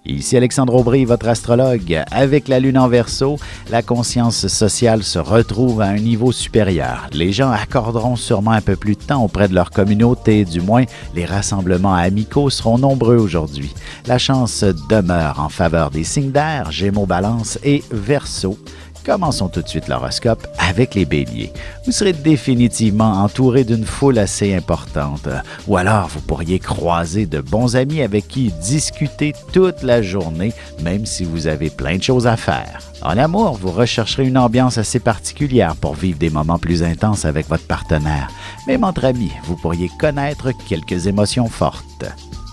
Ici Alexandre Aubry, votre astrologue. Avec la Lune en Verseau, la conscience sociale se retrouve à un niveau supérieur. Les gens accorderont sûrement un peu plus de temps auprès de leur communauté, du moins les rassemblements amicaux seront nombreux aujourd'hui. La chance demeure en faveur des signes d'air, Gémeaux, Balance et Verseau. Commençons tout de suite l'horoscope avec les Béliers. Vous serez définitivement entouré d'une foule assez importante. Ou alors, vous pourriez croiser de bons amis avec qui discuter toute la journée, même si vous avez plein de choses à faire. En amour, vous rechercherez une ambiance assez particulière pour vivre des moments plus intenses avec votre partenaire. Même entre amis, vous pourriez connaître quelques émotions fortes.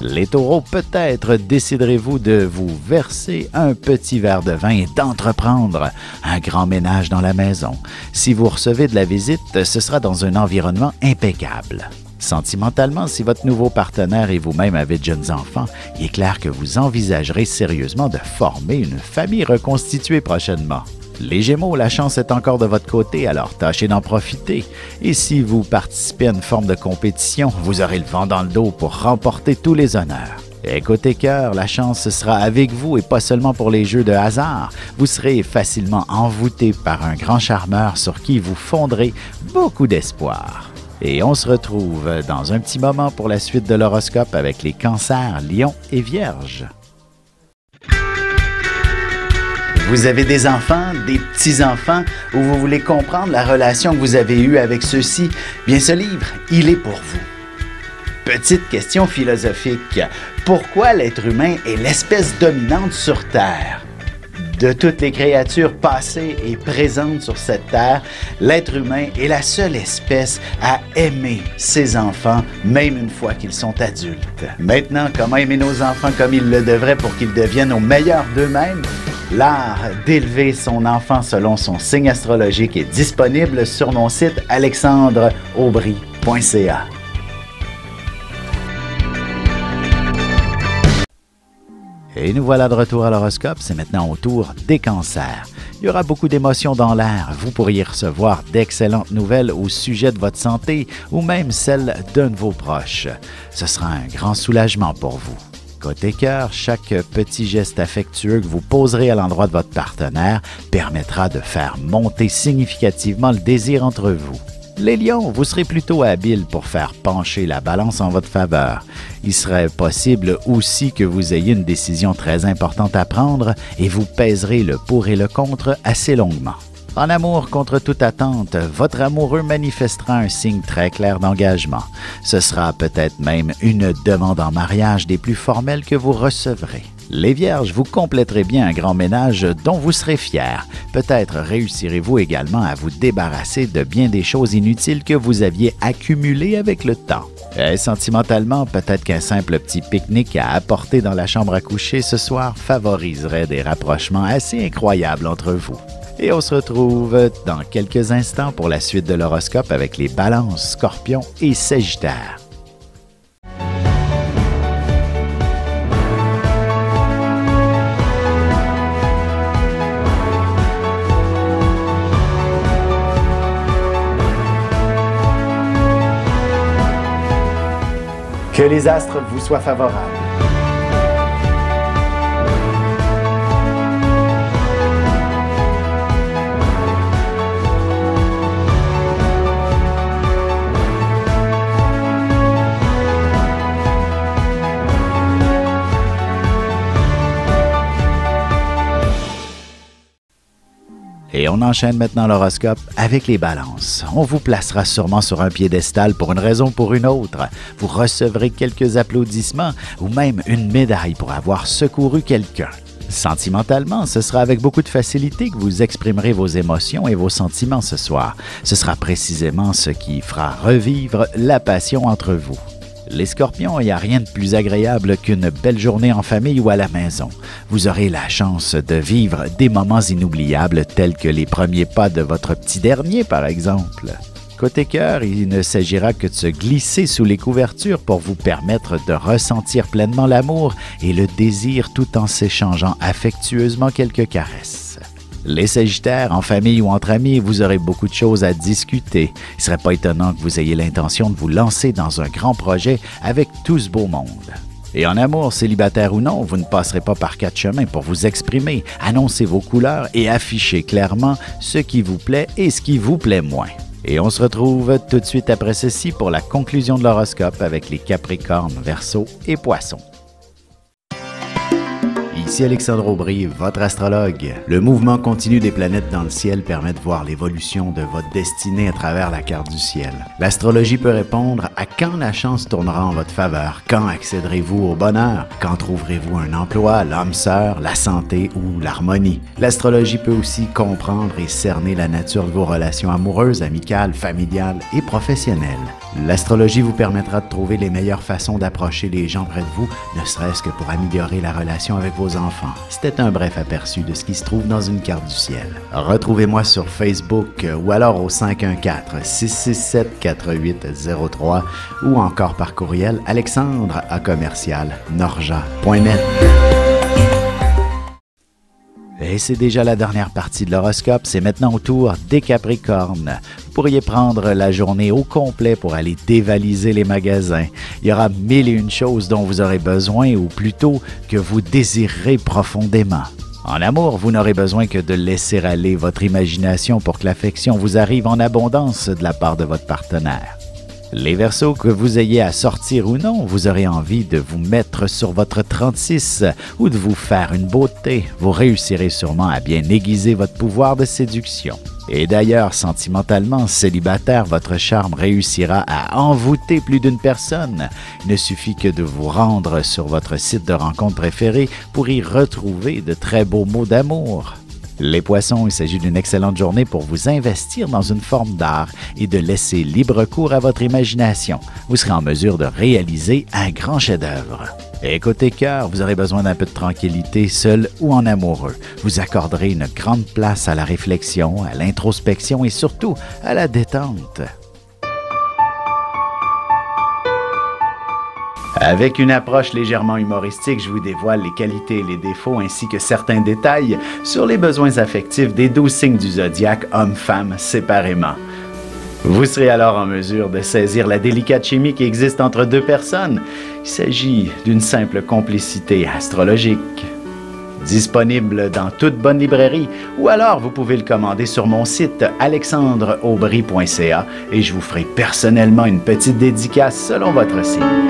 Les taureaux, peut-être déciderez-vous de vous verser un petit verre de vin et d'entreprendre un grand ménage dans la maison. Si vous recevez de la visite, ce sera dans un environnement impeccable. Sentimentalement, si votre nouveau partenaire et vous-même avez de jeunes enfants, il est clair que vous envisagerez sérieusement de former une famille reconstituée prochainement. Les Gémeaux, la chance est encore de votre côté, alors tâchez d'en profiter. Et si vous participez à une forme de compétition, vous aurez le vent dans le dos pour remporter tous les honneurs. Et côté cœur, la chance sera avec vous et pas seulement pour les jeux de hasard. Vous serez facilement envoûté par un grand charmeur sur qui vous fonderez beaucoup d'espoir. Et on se retrouve dans un petit moment pour la suite de l'horoscope avec les Cancers, Lions et Vierges. Vous avez des enfants, des petits-enfants, ou vous voulez comprendre la relation que vous avez eue avec ceux-ci? Bien, ce livre, il est pour vous. Petite question philosophique. Pourquoi l'être humain est l'espèce dominante sur Terre? De toutes les créatures passées et présentes sur cette terre, l'être humain est la seule espèce à aimer ses enfants, même une fois qu'ils sont adultes. Maintenant, comment aimer nos enfants comme ils le devraient pour qu'ils deviennent au meilleur d'eux-mêmes? L'art d'élever son enfant selon son signe astrologique est disponible sur mon site alexandreaubry.ca. Et nous voilà de retour à l'horoscope, c'est maintenant au tour des Cancers. Il y aura beaucoup d'émotions dans l'air. Vous pourriez recevoir d'excellentes nouvelles au sujet de votre santé ou même celle d'un de vos proches. Ce sera un grand soulagement pour vous. Côté cœur, chaque petit geste affectueux que vous poserez à l'endroit de votre partenaire permettra de faire monter significativement le désir entre vous. Les lions, vous serez plutôt habiles pour faire pencher la balance en votre faveur. Il serait possible aussi que vous ayez une décision très importante à prendre et vous pèserez le pour et le contre assez longuement. En amour, contre toute attente, votre amoureux manifestera un signe très clair d'engagement. Ce sera peut-être même une demande en mariage des plus formelles que vous recevrez. Les Vierges, vous compléterez bien un grand ménage dont vous serez fiers. Peut-être réussirez-vous également à vous débarrasser de bien des choses inutiles que vous aviez accumulées avec le temps. Et sentimentalement, peut-être qu'un simple petit pique-nique à apporter dans la chambre à coucher ce soir favoriserait des rapprochements assez incroyables entre vous. Et on se retrouve dans quelques instants pour la suite de l'horoscope avec les Balances, Scorpions et Sagittaires. Que les astres vous soient favorables. Et on enchaîne maintenant l'horoscope avec les Balances. On vous placera sûrement sur un piédestal pour une raison ou pour une autre. Vous recevrez quelques applaudissements ou même une médaille pour avoir secouru quelqu'un. Sentimentalement, ce sera avec beaucoup de facilité que vous exprimerez vos émotions et vos sentiments ce soir. Ce sera précisément ce qui fera revivre la passion entre vous. Les Scorpions, il n'y a rien de plus agréable qu'une belle journée en famille ou à la maison. Vous aurez la chance de vivre des moments inoubliables tels que les premiers pas de votre petit dernier, par exemple. Côté cœur, il ne s'agira que de se glisser sous les couvertures pour vous permettre de ressentir pleinement l'amour et le désir tout en s'échangeant affectueusement quelques caresses. Les Sagittaires, en famille ou entre amis, vous aurez beaucoup de choses à discuter. Il ne serait pas étonnant que vous ayez l'intention de vous lancer dans un grand projet avec tout ce beau monde. Et en amour, célibataire ou non, vous ne passerez pas par quatre chemins pour vous exprimer, annoncer vos couleurs et afficher clairement ce qui vous plaît et ce qui vous plaît moins. Et on se retrouve tout de suite après ceci pour la conclusion de l'horoscope avec les Capricornes, Verseaux et Poissons. Ici Alexandre Aubry, votre astrologue. Le mouvement continu des planètes dans le ciel permet de voir l'évolution de votre destinée à travers la carte du ciel. L'astrologie peut répondre à quand la chance tournera en votre faveur, quand accéderez-vous au bonheur, quand trouverez-vous un emploi, l'âme sœur, la santé ou l'harmonie. L'astrologie peut aussi comprendre et cerner la nature de vos relations amoureuses, amicales, familiales et professionnelles. L'astrologie vous permettra de trouver les meilleures façons d'approcher les gens près de vous, ne serait-ce que pour améliorer la relation avec vos enfants. C'était un bref aperçu de ce qui se trouve dans une carte du ciel. Retrouvez-moi sur Facebook ou alors au 514-667-4803 ou encore par courriel alexandre@norja.net. Et c'est déjà la dernière partie de l'horoscope, c'est maintenant au tour des Capricornes. Vous pourriez prendre la journée au complet pour aller dévaliser les magasins. Il y aura 1001 choses dont vous aurez besoin, ou plutôt que vous désirerez profondément. En amour, vous n'aurez besoin que de laisser aller votre imagination pour que l'affection vous arrive en abondance de la part de votre partenaire. Les Verseaux, que vous ayez à sortir ou non, vous aurez envie de vous mettre sur votre 36 ou de vous faire une beauté. Vous réussirez sûrement à bien aiguiser votre pouvoir de séduction. Et d'ailleurs, sentimentalement, célibataire, votre charme réussira à envoûter plus d'une personne. Il ne suffit que de vous rendre sur votre site de rencontre préféré pour y retrouver de très beaux mots d'amour. Les Poissons, il s'agit d'une excellente journée pour vous investir dans une forme d'art et de laisser libre cours à votre imagination. Vous serez en mesure de réaliser un grand chef-d'œuvre. Et côté cœur, vous aurez besoin d'un peu de tranquillité, seul ou en amoureux. Vous accorderez une grande place à la réflexion, à l'introspection et surtout à la détente. Avec une approche légèrement humoristique, je vous dévoile les qualités et les défauts ainsi que certains détails sur les besoins affectifs des 12 signes du zodiaque, hommes-femmes séparément. Vous serez alors en mesure de saisir la délicate chimie qui existe entre deux personnes. Il s'agit d'une simple complicité astrologique. Disponible dans toute bonne librairie ou alors vous pouvez le commander sur mon site alexandreaubry.ca et je vous ferai personnellement une petite dédicace selon votre signe.